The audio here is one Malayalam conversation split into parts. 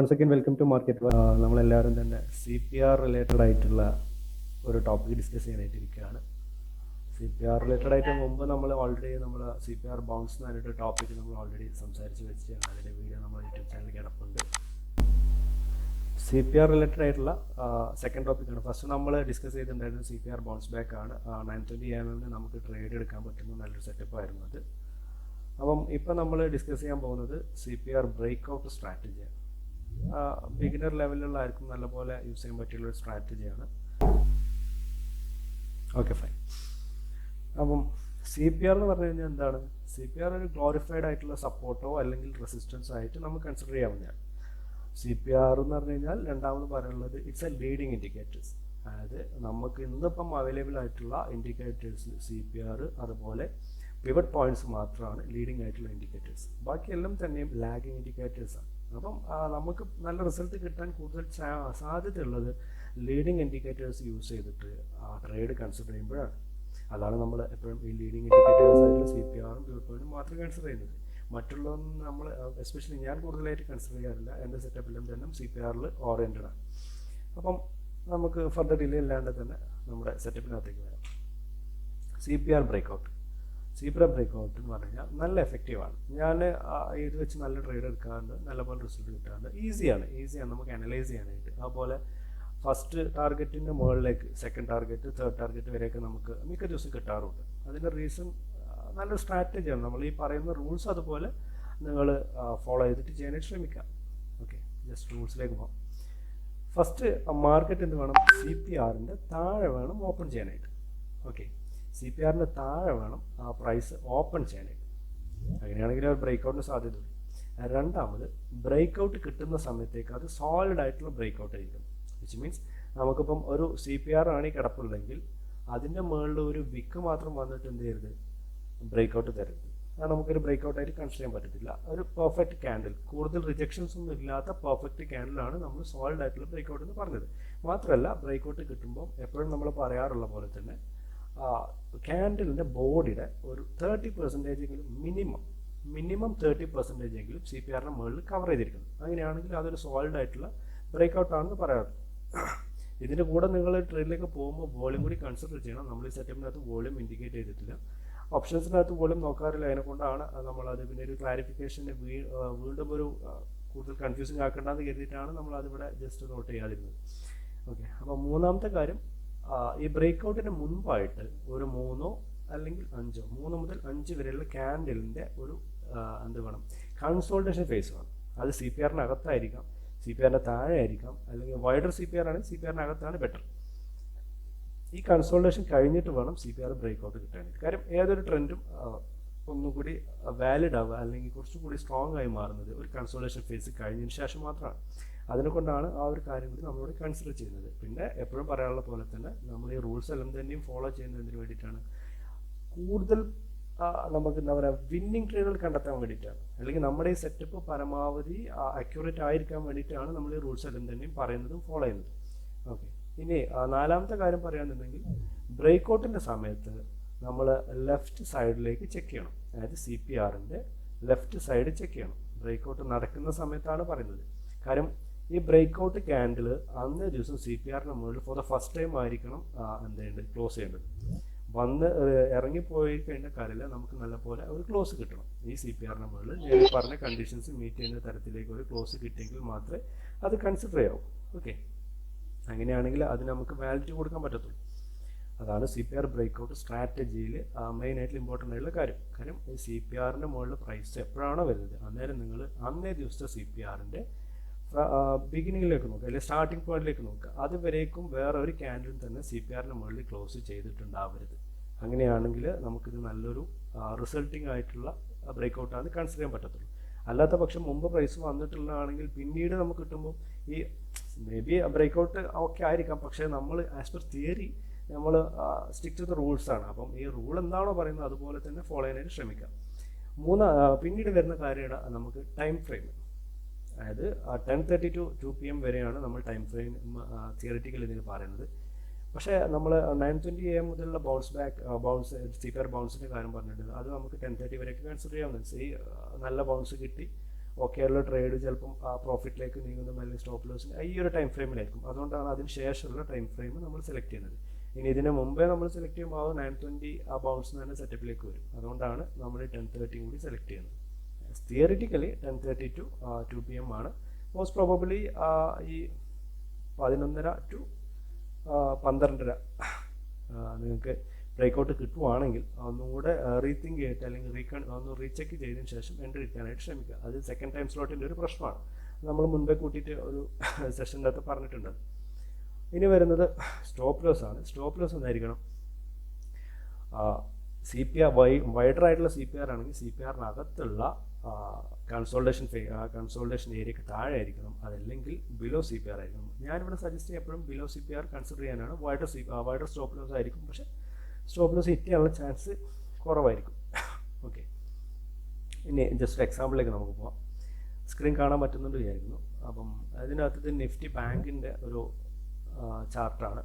once again welcome to market. നമ്മളെല്ലാവരും തന്നെ CPR റിലേറ്റഡ് ആയിട്ടുള്ള ഒരു ടോപ്പിക് ഡിസ്കസ് ചെയ്യാനായിട്ടിരിക്കുകയാണ്. CPR റിലേറ്റഡ് ആയിട്ട് മുമ്പ് നമ്മൾ ഓൾറെഡി CPR ബൗൺസ് എന്ന് പറഞ്ഞിട്ട് ടോപ്പിക് നമ്മൾ ഓൾറെഡി സംസാരിച്ച് വെച്ചാണ്. അതിൻ്റെ വീഡിയോ നമ്മൾ യൂട്യൂബ് ചാനലിൽ കിടപ്പുണ്ട്. CPR റിലേറ്റഡ് ആയിട്ടുള്ള സെക്കൻഡ് ടോപ്പിക്കാണ്. ഫസ്റ്റ് നമ്മൾ ഡിസ്കസ് ചെയ്തിട്ടുണ്ടായിരുന്നത് CPR ബൗൺസ് ബാക്ക് ആണ്. 920 mm നമുക്ക് ട്രേഡ് എടുക്കാൻ പറ്റുന്ന നല്ലൊരു സെറ്റപ്പ് ആയിരുന്നു അത്. അപ്പം ഇപ്പം നമ്മൾ ഡിസ്കസ് ചെയ്യാൻ പോകുന്നത് CPR ബ്രേക്ക് ഔട്ട് സ്ട്രാറ്റജിയാണ്. ബിഗിനർ ലെവലിലുള്ള ആർക്കും നല്ലപോലെ യൂസ് ചെയ്യാൻ പറ്റിയുള്ളൊരു സ്ട്രാറ്റജിയാണ്. Okay, fine. അപ്പം CPR എന്ന് പറഞ്ഞു കഴിഞ്ഞാൽ എന്താണ്? CPR ഒരു ഗ്ലോറിഫൈഡ് ആയിട്ടുള്ള സപ്പോർട്ടോ അല്ലെങ്കിൽ റെസിസ്റ്റൻസോ ആയിട്ട് നമുക്ക് കൺസിഡർ ചെയ്യാവുന്നതാണ്. CPR എന്ന് പറഞ്ഞു കഴിഞ്ഞാൽ രണ്ടാമത് പറയുന്നത് ഇറ്റ്സ് എ ലീഡിങ് ഇൻഡിക്കേറ്റേഴ്സ്. അതായത് നമുക്ക് ഇന്നിപ്പം അവൈലബിൾ ആയിട്ടുള്ള ഇൻഡിക്കേറ്റേഴ്സ് CPR അതുപോലെ പിവറ്റ് പോയിന്റ്സ് മാത്രമാണ് ലീഡിങ് ആയിട്ടുള്ള ഇൻഡിക്കേറ്റേഴ്സ്. ബാക്കിയെല്ലാം തന്നെയും ലാഗിങ് ഇൻഡിക്കേറ്റേഴ്സാണ്. അപ്പം നമുക്ക് നല്ല റിസൾട്ട് കിട്ടാൻ കൂടുതൽ സാധ്യതയുള്ളത് ലീഡിങ് ഇൻഡിക്കേറ്റേഴ്സ് യൂസ് ചെയ്തിട്ട് ട്രേഡ് കൺസിഡർ ചെയ്യുമ്പോഴാണ്. അതാണ് നമ്മൾ എപ്പോഴും ഈ ലീഡിങ് ഇൻഡിക്കേറ്റേഴ്സ് ആയിട്ട് CPRും പിവറ്റ് പോയിന്റും മാത്രം കൺസിഡർ ചെയ്യുന്നത്. മറ്റുള്ളതൊന്നും നമ്മൾ എസ്പെഷ്യലി ഞാൻ കൂടുതലായിട്ട് കൺസിഡർ ചെയ്യാറില്ല. എൻ്റെ സെറ്റപ്പിലും തന്നെ CPRൽ ഓറിയൻറ്റഡ് ആണ്. അപ്പം നമുക്ക് ഫർദർ ഡിലേ ഇല്ലാണ്ട് തന്നെ നമ്മുടെ സെറ്റപ്പിനകത്തേക്ക് വരാം. CPR ബ്രേക്ക്ഔട്ട് എന്ന് പറഞ്ഞു കഴിഞ്ഞാൽ നല്ല എഫക്റ്റീവാണ്. ഞാൻ ഇത് വെച്ച് നല്ല ട്രേഡ് എടുക്കാറുണ്ട്, നല്ലപോലെ റിസൾട്ട് കിട്ടാറുണ്ട്. ഈസിയാണ് നമുക്ക് അനലൈസ് ചെയ്യാനായിട്ട്. അതുപോലെ ഫസ്റ്റ് ടാർഗറ്റിൻ്റെ മുകളിലേക്ക് സെക്കൻഡ് ടാർഗറ്റ് തേർഡ് ടാർഗറ്റ് വരെയൊക്കെ നമുക്ക് മിക്ക ദിവസം കിട്ടാറുണ്ട്. അതിൻ്റെ റീസൺ നല്ലൊരു സ്ട്രാറ്റജിയാണ്. നമ്മൾ ഈ പറയുന്ന റൂൾസ് അതുപോലെ നിങ്ങൾ ഫോളോ ചെയ്തിട്ട് ചെയ്യാനായിട്ട് ശ്രമിക്കാം. ഓക്കെ, ജസ്റ്റ് റൂൾസിലേക്ക് പോകാം. ഫസ്റ്റ് മാർക്കറ്റ് എന്ത് വേണം? CPRൻ്റെ താഴെ വേണം ഓപ്പൺ ചെയ്യാനായിട്ട്. ഓക്കെ, CPRൻ്റെ താഴെ വേണം ആ പ്രൈസ് ഓപ്പൺ ചെയ്യാനായിട്ട്. അങ്ങനെയാണെങ്കിൽ ഒരു ബ്രേക്ക്ഔട്ടിന് സാധ്യതയുള്ളൂ. രണ്ടാമത് ബ്രേക്ക്ഔട്ട് കിട്ടുന്ന സമയത്തേക്ക് അത് സോളിഡ് ആയിട്ടുള്ള ബ്രേക്ക്ഔട്ട് ആയിരിക്കും. വിച്ച് മീൻസ് നമുക്കിപ്പം ഒരു CPR ആണ് ഈ കിടപ്പുള്ളെങ്കിൽ അതിൻ്റെ മുകളിൽ ഒരു വിക്ക് മാത്രം വന്നിട്ട് എന്ത് ചെയ്യരുത്? ബ്രേക്ക്ഔട്ട് തരരുത്. അത് നമുക്കൊരു ബ്രേക്ക്ഔട്ടായിട്ട് കൺസിഡർ ചെയ്യാൻ പറ്റത്തില്ല. ഒരു പെർഫെക്റ്റ് ക്യാൻഡിൽ, കൂടുതൽ റിജക്ഷൻസ് ഒന്നും ഇല്ലാത്ത പെർഫെക്റ്റ് ക്യാൻഡിലാണ് നമ്മൾ സോളിഡ് ആയിട്ടുള്ള ബ്രേക്ക്ഔട്ട് എന്ന് പറഞ്ഞത്. മാത്രമല്ല ബ്രേക്ക്ഔട്ട് കിട്ടുമ്പോൾ എപ്പോഴും നമ്മൾ പറയാറുള്ള പോലെ തന്നെ ക്യാൻഡിലിൻ്റെ ബോഡിയുടെ ഒരു 30% മിനിമം 30% CPRൻ്റെ മുകളിൽ കവർ ചെയ്തിരിക്കണം. അങ്ങനെയാണെങ്കിൽ അതൊരു സോളിഡ് ആയിട്ടുള്ള ബ്രേക്ക്ഔട്ട് ആണെന്ന് പറയാറുണ്ട്. ഇതിൻ്റെ കൂടെ നിങ്ങൾ ട്രേഡിലേക്ക് പോകുമ്പോൾ വോളിയം കൂടി കൺസിഡർ ചെയ്യണം. നമ്മൾ ഈ സെറ്റപ്പിനകത്ത് വോളിയം ഇൻഡിക്കേറ്റ് ചെയ്തിട്ടില്ല. ഓപ്ഷൻസിനകത്ത് വോളിയം നോക്കാറില്ല. അതിനെക്കൊണ്ടാണ് നമ്മളത് പിന്നെ ഒരു ക്ലാരിഫിക്കേഷന് വീണ്ടും ഒരു കൂടുതൽ കൺഫ്യൂസിങ് ആക്കേണ്ടെന്ന് കരുതിയിട്ടാണ് നമ്മളതിവിടെ ജസ്റ്റ് നോട്ട് ചെയ്യാതിരുന്നത്. ഓക്കെ, അപ്പോൾ മൂന്നാമത്തെ കാര്യം, ഈ ബ്രേക്ക്ഔട്ടിന് മുൻപായിട്ട് ഒരു 3 അല്ലെങ്കിൽ 5 മുതൽ 5 വരെയുള്ള ക്യാൻഡിലിൻ്റെ ഒരു എന്ത് വേണം? കൺസോൾട്ടേഷൻ ഫേസ് വേണം. അത് CPRൻ്റെ അകത്തായിരിക്കാം, CPRൻ്റെ താഴെ ആയിരിക്കാം, അല്ലെങ്കിൽ വൈഡർ CPR ആണെങ്കിൽ CPRൻ്റെ അകത്താണ് ബെറ്റർ. ഈ കൺസോൾട്ടേഷൻ കഴിഞ്ഞിട്ട് വേണം CPR ബ്രേക്ക്ഔട്ട് കിട്ടാനായിട്ട്. കാര്യം ഏതൊരു ട്രെൻഡും ഒന്നുകൂടി വാലിഡ് ആവുക അല്ലെങ്കിൽ കുറച്ചുകൂടി സ്ട്രോങ് ആയി മാറുന്നത് ഒരു കൺസോൾട്ടേഷൻ ഫേസ് കഴിഞ്ഞതിന് ശേഷം മാത്രമാണ്. അതിനെക്കൊണ്ടാണ് ആ ഒരു കാര്യം കൂടി നമ്മളോട് കൺസിഡർ ചെയ്യുന്നത്. പിന്നെ എപ്പോഴും പറയാനുള്ള പോലെ തന്നെ നമ്മൾ ഈ റൂൾസ് എല്ലാം തന്നെയും ഫോളോ ചെയ്യുന്നതിന് വേണ്ടിയിട്ടാണ്. കൂടുതൽ നമുക്ക് എന്താ പറയുക, വിന്നിങ് ട്രേഡുകൾ കണ്ടെത്താൻ വേണ്ടിയിട്ടാണ്. അല്ലെങ്കിൽ നമ്മുടെ ഈ സെറ്റപ്പ് പരമാവധി അക്യൂറേറ്റ് ആയിരിക്കാൻ വേണ്ടിയിട്ടാണ് നമ്മൾ ഈ റൂൾസ് എല്ലാം തന്നെയും പറയുന്നതും ഫോളോ ചെയ്യുന്നതും. ഓക്കെ, ഇനി നാലാമത്തെ കാര്യം പറയുകയാണെന്നുണ്ടെങ്കിൽ ബ്രേക്ക്ഔട്ടിൻ്റെ സമയത്ത് നമ്മൾ ലെഫ്റ്റ് സൈഡിലേക്ക് ചെക്ക് ചെയ്യണം. അതായത് CPRൻ്റെ ലെഫ്റ്റ് സൈഡ് ചെക്ക് ചെയ്യണം. ബ്രേക്ക്ഔട്ട് നടക്കുന്ന സമയത്താണ് പറയുന്നത്. കാര്യം ഈ ബ്രേക്ക്ഔട്ട് ക്യാൻഡിൽ അന്നേ ദിവസം CPRൻ്റെ മുകളിൽ ഫോർ ദ ഫസ്റ്റ് ടൈം ആയിരിക്കണം എന്ത് ചെയ്യേണ്ടത്? ക്ലോസ് ചെയ്യേണ്ടത്. വന്ന് ഇറങ്ങിപ്പോയി കഴിഞ്ഞ കാര്യമില്ല, നമുക്ക് നല്ലപോലെ ഒരു ക്ലോസ് കിട്ടണം. ഈ CPRൻ്റെ മുകളിൽ ഞാൻ പറഞ്ഞ കണ്ടീഷൻസ് മീറ്റ് ചെയ്യുന്ന തരത്തിലേക്ക് ഒരു ക്ലോസ് കിട്ടിയെങ്കിൽ മാത്രമേ അത് കൺസിഡർ ചെയ്യാവൂ. ഓക്കെ, അങ്ങനെയാണെങ്കിൽ അതിന് നമുക്ക് വാലിഡിറ്റി കൊടുക്കാൻ പറ്റത്തുള്ളൂ. അതാണ് CPR ബ്രേക്ക്ഔട്ട് സ്ട്രാറ്റജിയിൽ മെയിനായിട്ടുള്ള ഇമ്പോർട്ടൻ്റ് ആയിട്ടുള്ള കാര്യം ഈ CPRൻ്റെ മുകളിൽ പ്രൈസ് എപ്പോഴാണോ വരുന്നത് അന്നേരം നിങ്ങൾ അന്നേ ദിവസത്തെ CPRൻ്റെ ബിഗിനിങ്ങിലേക്ക് നോക്കുക, അല്ലെങ്കിൽ സ്റ്റാർട്ടിംഗ് പോയിന്റിലേക്ക് നോക്കുക. അതുവരേക്കും വേറെ ഒരു ക്യാൻഡിലും തന്നെ CPRൻ്റെ മുകളിൽ ക്ലോസ് ചെയ്തിട്ടുണ്ടാവരുത്. അങ്ങനെയാണെങ്കിൽ നമുക്കിത് നല്ലൊരു റിസൾട്ടിംഗ് ആയിട്ടുള്ള ബ്രേക്ക്ഔട്ടാണ് കൺസിഡർ ചെയ്യാൻ പറ്റത്തുള്ളൂ. അല്ലാത്ത പക്ഷം മുമ്പ് പ്രൈസ് വന്നിട്ടുള്ളതാണെങ്കിൽ പിന്നീട് നമുക്ക് കിട്ടുമ്പോൾ ഈ മേ ബി ബ്രേക്ക്ഔട്ട് ഓക്കെ ആയിരിക്കാം, പക്ഷേ നമ്മൾ ആസ് പെർ തിയറി നമ്മൾ സ്റ്റിക്ക് ടു ദ റൂൾസാണ്. അപ്പം ഈ റൂൾ എന്താണോ പറയുന്നത് അതുപോലെ തന്നെ ഫോളോ ചെയ്യാനായിട്ട് ശ്രമിക്കാം. പിന്നീട് വരുന്ന കാര്യമാണ് നമുക്ക് ടൈം ഫ്രെയിം. അതായത് 10:30 to 2 PM വരെയാണ് നമ്മൾ ടൈം ഫ്രെയിം തിയറിറ്റിക്കൽ ഇതിന് പറയുന്നത്. പക്ഷേ നമ്മൾ 9:20 AM മുതലുള്ള CPR ബൗൺസിൻ്റെ കാര്യം പറഞ്ഞിട്ടുണ്ട്. അത് നമുക്ക് 10:30 വരെയൊക്കെ കൺസിഡർ ചെയ്യാവുന്നത്. നല്ല ബൗൺസ് കിട്ടി ഓക്കെ ഉള്ള ട്രേഡ് ചിലപ്പം ആ പ്രോഫിറ്റിലേക്ക് നീങ്ങുന്ന അല്ലെങ്കിൽ സ്റ്റോപ്പ് ലോസിന് ഈ ഒരു ടൈം ഫ്രെയിമിലായിരിക്കും. അതുകൊണ്ടാണ് അതിന് ശേഷമുള്ള ടൈം ഫ്രെയിം നമ്മൾ സെലക്ട് ചെയ്യുന്നത്. ഇനി ഇതിന് മുമ്പേ നമ്മൾ സെലക്ട് ചെയ്യുമ്പോൾ അത് 9:20 ആ ബൗൺസ് തന്നെ സെറ്റപ്പിലേക്ക് വരും. അതുകൊണ്ടാണ് നമ്മൾ 10:30 കൂടി സെലക്ട് ചെയ്യുന്നത്. തിയറിറ്റിക്കലി 10:30 to 2 PM ആണ്. മോസ്റ്റ് പ്രോബബ്ലി ഈ 11:30 to 12:30 നിങ്ങൾക്ക് ബ്രേക്കൗട്ട് കിട്ടുവാണെങ്കിൽ ഒന്നുകൂടെ റീതിങ്ക് ചെയ്തിട്ട് അല്ലെങ്കിൽ ഒന്ന് റീചെക്ക് ചെയ്തതിന് ശേഷം എൻട്രി എടുക്കാനായിട്ട് ശ്രമിക്കുക. അത് സെക്കൻഡ് ടൈം സ്ലോട്ടിൻ്റെ ഒരു പ്രശ്നമാണ്. നമ്മൾ മുൻപേ കൂട്ടിയിട്ട് ഒരു സെഷൻ്റെ അകത്ത് പറഞ്ഞിട്ടുണ്ട്. ഇനി വരുന്നത് സ്റ്റോപ്പ് ലോസ് ആണ്. സ്റ്റോപ്പ് ലോസ് എന്തായിരിക്കണം? CPR വൈഡർ ആയിട്ടുള്ള CPR ആണെങ്കിൽ CPRനകത്തുള്ള കൺസോൾട്ടേഷൻ ഏരിയക്ക് താഴെ ആയിരിക്കണം. അതല്ലെങ്കിൽ ബിലോ CPR ആയിരിക്കണം. ഞാനിവിടെ സജസ്റ്റ് ചെയ്യാൻ എപ്പോഴും ബിലോ CPR കൺസിഡർ ചെയ്യാനാണ്. വൈഡർ സ്റ്റോപ്പ് ലോസ് ആയിരിക്കും, പക്ഷേ സ്റ്റോപ്പ് ലോസ് ഹിറ്റ് ചെയ്യാനുള്ള ചാൻസ് കുറവായിരിക്കും. ഓക്കെ, ഇനി ജസ്റ്റ് എക്സാമ്പിളിലേക്ക് നമുക്ക് പോകാം. സ്ക്രീൻ കാണാൻ പറ്റുന്നുണ്ട് വിചാരിക്കുന്നു. അപ്പം അതിനകത്ത് നിഫ്റ്റി ബാങ്കിൻ്റെ ഒരു ചാർട്ടാണ്.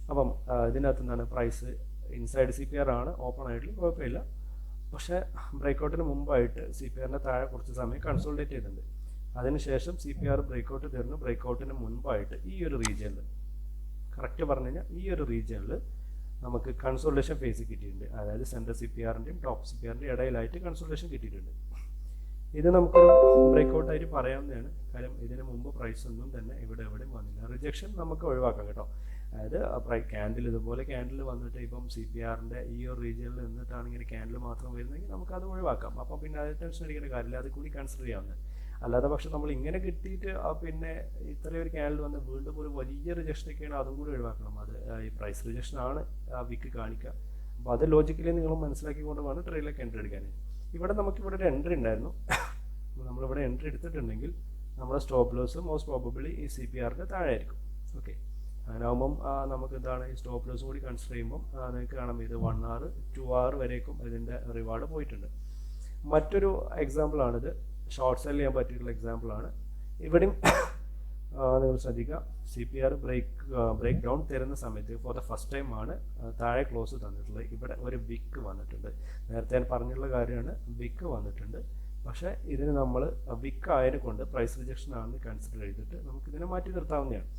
അപ്പം ഇതിനകത്ത് എന്താണ് പ്രൈസ് ഇൻസൈഡ് CPR ആണ്, ഓപ്പൺ ആയിട്ടുള്ള കുഴപ്പമില്ല. പക്ഷേ ബ്രേക്കൗട്ടിന് മുമ്പായിട്ട് CPRൻ്റെ താഴെ കുറച്ച് സമയം കൺസോൾട്ടേറ്റ് ചെയ്തിട്ടുണ്ട്. അതിനുശേഷം CPR ബ്രേക്കൗട്ട് തരുന്നു. ബ്രേക്കൗട്ടിന് മുൻപായിട്ട് ഈ ഒരു റീജിയനിൽ, കറക്റ്റ് പറഞ്ഞു കഴിഞ്ഞാൽ ഈ ഒരു റീജിയനിൽ നമുക്ക് കൺസോൾട്ടേഷൻ ഫേസ് കിട്ടിയിട്ടുണ്ട്. അതായത് സെൻട്രൽ CPRൻ്റെയും ടോപ്പ് CPRൻ്റെയും ഇടയിലായിട്ട് കൺസോൾട്ടേഷൻ കിട്ടിയിട്ടുണ്ട്. ഇത് നമുക്കൊരു ബ്രേക്കൗട്ടായിട്ട് പറയാവുന്നതാണ്. കാര്യം ഇതിന് മുമ്പ് പ്രൈസ് ഒന്നും തന്നെ ഇവിടെ എവിടെയും വന്നില്ല. റിജക്ഷൻ നമുക്ക് ഒഴിവാക്കാം കേട്ടോ. അതായത് ക്യാൻഡിൽ ഇതുപോലെ ക്യാൻഡിൽ വന്നിട്ട് ഇപ്പം CPRൻ്റെ ഈ ഒരു റീജിയനിൽ നിന്നിട്ടാണ് ഇങ്ങനെ ക്യാൻഡിൽ മാത്രം വരുന്നതെങ്കിൽ നമുക്കത് ഒഴിവാക്കാം. അപ്പം പിന്നെ അത് ടെൻഷൻ അടിക്കേണ്ട കാര്യമില്ല, അത് കൂടി കൺസിഡർ ചെയ്യാവുന്നത്. അല്ലാതെ പക്ഷെ നമ്മൾ ഇങ്ങനെ കിട്ടിയിട്ട് പിന്നെ ഇത്രയും ഒരു ക്യാൻഡിൽ വന്ന് വീണ്ടും ഒരു വലിയ റിജക്ഷനൊക്കെയാണ്, അതും കൂടി ഒഴിവാക്കണം. അത് ഈ പ്രൈസ് റിജക്ഷനാണ് വിക്ക് കാണിക്കുക. അപ്പോൾ അത് ലോജിക്കലി നിങ്ങൾ മനസ്സിലാക്കിക്കൊണ്ട് വേണം ട്രേഡിലേക്ക് എൻട്രി എടുക്കാനായിട്ട്. ഇവിടെ നമുക്കിവിടെ ഒരു എൻട്രി ഉണ്ടായിരുന്നു. നമ്മളിവിടെ എൻട്രി എടുത്തിട്ടുണ്ടെങ്കിൽ നമ്മുടെ സ്റ്റോപ്പ് ലോസ് മോസ്റ്റ് പ്രോബബിളി ഈ CPRക്ക് താഴെ ആയിരിക്കും. ഓക്കെ, അങ്ങനെ ആകുമ്പം നമുക്ക് എന്താണ് ഈ സ്റ്റോപ്പ് ലോസ് കൂടി കൺസിഡർ ചെയ്യുമ്പം നിങ്ങൾക്ക് കാണാം ഇത് 1 hour 2 hour വരേക്കും ഇതിൻ്റെ റിവാർഡ് പോയിട്ടുണ്ട്. മറ്റൊരു എക്സാമ്പിളാണിത്. ഷോർട്ട് സെൽ ചെയ്യാൻ പറ്റിയിട്ടുള്ള എക്സാമ്പിളാണ്. ഇവിടെയും നിങ്ങൾ ശ്രദ്ധിക്കുക, CPR ബ്രേക്ക് ഡൗൺ തരുന്ന സമയത്ത് ഫോർ ദ ഫസ്റ്റ് ടൈം ആണ് താഴെ ക്ലോസ് തന്നിട്ടുള്ളത്. ഇവിടെ ഒരു വിക്ക് വന്നിട്ടുണ്ട്. നേരത്തെ ഞാൻ പറഞ്ഞിട്ടുള്ള കാര്യമാണ്, വിക്ക് വന്നിട്ടുണ്ട്. പക്ഷേ ഇതിന് നമ്മൾ വിക്ക് ആയതിനെ കൊണ്ട് പ്രൈസ് റിജക്ഷൻ ആണെന്ന് കൺസിഡർ ചെയ്തിട്ട് നമുക്കിതിനെ മാറ്റി നിർത്താവുന്നതാണ്.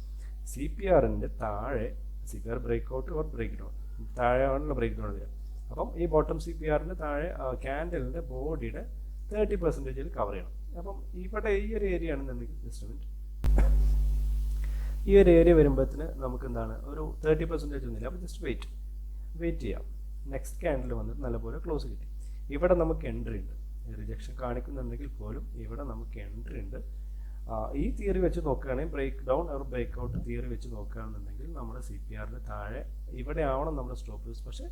CPRൻ്റെ താഴെ CPR breakout or break down താഴെ ആണല്ലോ ബ്രേക്ക് ഡൗൺ വരിക. അപ്പം ഈ ബോട്ടം CPRൻ്റെ താഴെ ക്യാൻഡലിൻ്റെ ബോഡിയുടെ 30% കവർ ചെയ്യണം. അപ്പം ഇവിടെ ഈ ഒരു ഏരിയ ആണെന്നുണ്ടെങ്കിൽ ജസ്റ്റ് മിനിറ്റ്, ഈ ഒരു ഏരിയ വരുമ്പോഴത്തിന് നമുക്ക് എന്താണ് ഒരു 30% ഒന്നുമില്ല. അപ്പോൾ ജസ്റ്റ് വെയിറ്റ് ചെയ്യാം. നെക്സ്റ്റ് ക്യാൻഡിൽ വന്നിട്ട് നല്ലപോലെ ക്ലോസ് കിട്ടി. ഇവിടെ നമുക്ക് എൻട്രി ഉണ്ട്. റിജക്ഷൻ കാണിക്കുന്നുണ്ടെങ്കിൽ പോലും ഇവിടെ നമുക്ക് എൻട്രി ഉണ്ട്. ഈ തിയറി വെച്ച് നോക്കുകയാണെങ്കിൽ break down or break out theory വെച്ച് നോക്കുകയാണെന്നുണ്ടെങ്കിൽ നമ്മുടെ CPRൻ്റെ താഴെ ഇവിടെ ആവണം നമ്മുടെ സ്റ്റോപ്പ് ലോസ്. പക്ഷേ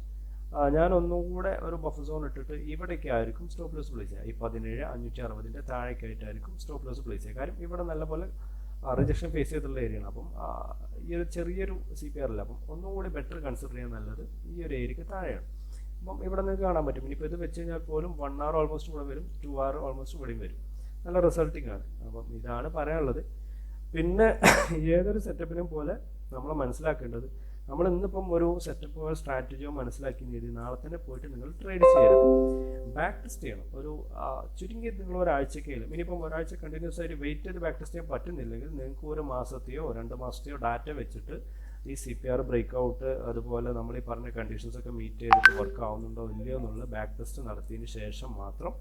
ഞാൻ ഒന്നുകൂടെ ഒരു ബഫർ സോൺ ഇട്ടിട്ട് ഇവിടേക്ക് ആയിരിക്കും സ്റ്റോപ്പ് ലോസ് പ്ലേസ് ചെയ്യുക. ഈ 17,560 താഴേക്കായിട്ടായിരിക്കും സ്റ്റോപ്പ് ലോസ് പ്ലേസ് ചെയ്യുക. കാര്യം ഇവിടെ നല്ലപോലെ റിജക്ഷൻ ഫേസ് ചെയ്തിട്ടുള്ള ഏരിയയാണ്. അപ്പം ഈ ഒരു ചെറിയൊരു CPR അല്ല. അപ്പം ഒന്നുകൂടി ബെറ്റർ കൺസിഡർ ചെയ്യാൻ നല്ലത് ഈ ഒരു ഏരിയക്ക് താഴെയാണ്. അപ്പം ഇവിടെ നിങ്ങൾക്ക് കാണാൻ പറ്റും. ഇനിയിപ്പോൾ ഇത് വെച്ച് കഴിഞ്ഞാൽ പോലും 1 hour ഓൾമോസ്റ്റ് ഇവിടെ വരും, 2 hour ഓൾമോസ്റ്റ് ഇവിടെയും വരും. നല്ല റിസൾട്ടിങ് ആണ്. അപ്പം ഇതാണ് പറയാനുള്ളത്. പിന്നെ ഏതൊരു സെറ്റപ്പിനും പോലെ നമ്മൾ മനസ്സിലാക്കേണ്ടത്, നമ്മൾ ഇന്നിപ്പം ഒരു സെറ്റപ്പോ സ്ട്രാറ്റജിയോ മനസ്സിലാക്കി നേടി നാളെ തന്നെ പോയിട്ട് നിങ്ങൾ ട്രേഡ് ചെയ്യരുത്. ബാക്ക് ടെസ്റ്റ് ചെയ്യണം. ഒരു ചുരുങ്ങിയത് നിങ്ങൾ ഒരാഴ്ചക്കെങ്കിലും, ഇനിയിപ്പം ഒരാഴ്ച കണ്ടിന്യൂസ് ആയിട്ട് വെയിറ്റ് ചെയ്ത് ബാക്ക് ടെസ്റ്റ് ചെയ്യാൻ പറ്റുന്നില്ലെങ്കിൽ നിങ്ങൾക്ക് ഒരു മാസത്തെയോ 2 മാസത്തെയോ ഡാറ്റ വെച്ചിട്ട് ഈ CPR ബ്രേക്ക്ഔട്ട് അതുപോലെ നമ്മൾ ഈ പറഞ്ഞ കണ്ടീഷൻസ് ഒക്കെ മീറ്റ് ചെയ്തിട്ട് വർക്ക് ആവുന്നുണ്ടോ ഇല്ലയോ എന്നുള്ള ബാക്ക് ടെസ്റ്റ് നടത്തിയതിന് ശേഷം മാത്രം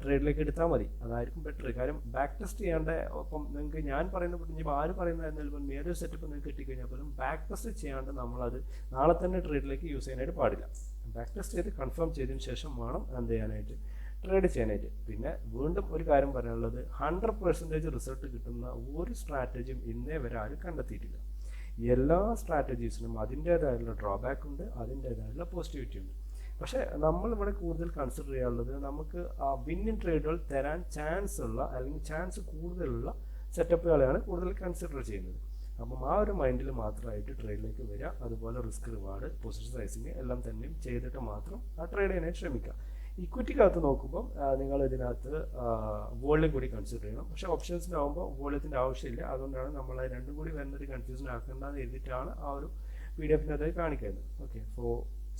ട്രേഡിലേക്ക് എടുത്താൽ മതി. അതായിരിക്കും ബെറ്റർ. കാര്യം ബാക്ക് ടെസ്റ്റ് ചെയ്യാണ്ട് ഇപ്പം നിങ്ങൾക്ക് ഞാൻ പറയുന്ന ഇനിയിപ്പോൾ ആര് പറയുന്നതായിരുന്നാലും ഏതൊരു സെറ്റപ്പ് നിങ്ങൾക്ക് കിട്ടിക്കഴിഞ്ഞാൽ പോലും ബാക്ക് ടെസ്റ്റ് ചെയ്യാണ്ട് നമ്മളത് നാളെ തന്നെ ട്രേഡിലേക്ക് യൂസ് ചെയ്യാനായിട്ട് പാടില്ല. ബാക്ക് ടെസ്റ്റ് ചെയ്ത് കൺഫേം ചെയ്തതിന് ശേഷം വേണം എന്ത് ചെയ്യാനായിട്ട്, ട്രേഡ് ചെയ്യാനായിട്ട്. പിന്നെ വീണ്ടും ഒരു കാര്യം പറയാനുള്ളത്, 100% റിസൾട്ട് കിട്ടുന്ന ഒരു സ്ട്രാറ്റജിയും ഇന്നേ വരെ ആരും കണ്ടെത്തിയിട്ടില്ല. എല്ലാ സ്ട്രാറ്റജീസിനും അതിൻ്റേതായുള്ള ഡ്രോബാക്ക് ഉണ്ട്, അതിൻ്റേതായുള്ള പോസിറ്റിവിറ്റി ഉണ്ട്. പക്ഷേ നമ്മളിവിടെ കൂടുതൽ കൺസിഡർ ചെയ്യാനുള്ളത് നമുക്ക് വിന്നിങ് ട്രേഡുകൾ തരാൻ ചാൻസ് ഉള്ള അല്ലെങ്കിൽ ചാൻസ് കൂടുതലുള്ള സെറ്റപ്പുകളെയാണ് കൂടുതൽ കൺസിഡർ ചെയ്യുന്നത്. അപ്പം ആ ഒരു മൈൻഡിൽ മാത്രമായിട്ട് ട്രേഡിലേക്ക് വരിക. അതുപോലെ റിസ്ക് റിവാർഡ് പൊസിഷൻ സൈസിങ് എല്ലാം തന്നെയും ചെയ്തിട്ട് മാത്രം ആ ട്രേഡ് ചെയ്യാനായിട്ട് ശ്രമിക്കുക. ഇക്വിറ്റിക്കകത്ത് നോക്കുമ്പോൾ നിങ്ങൾ ഇതിനകത്ത് വോളിയം കൂടി കൺസിഡർ ചെയ്യണം. പക്ഷേ ഓപ്ഷൻസിനാകുമ്പോൾ വോളിയത്തിൻ്റെ ആവശ്യമില്ല. അതുകൊണ്ടാണ് നമ്മൾ രണ്ടും കൂടി വരുന്നൊരു കൺഫ്യൂഷൻ ആക്കേണ്ടതെന്ന് എഴുതിയിട്ടാണ് ആ ഒരു PDF കാണിക്കുന്നത്. ഓക്കെ,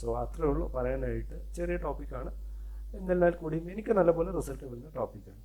സോ അത്രേ ഉള്ളൂ പറയാനായിട്ട്. ചെറിയ ടോപ്പിക്കാണ്. എന്നിരുന്നാൽ കൂടിയും എനിക്ക് നല്ലപോലെ റിസൾട്ട് വരുന്ന ടോപ്പിക്കാണ്.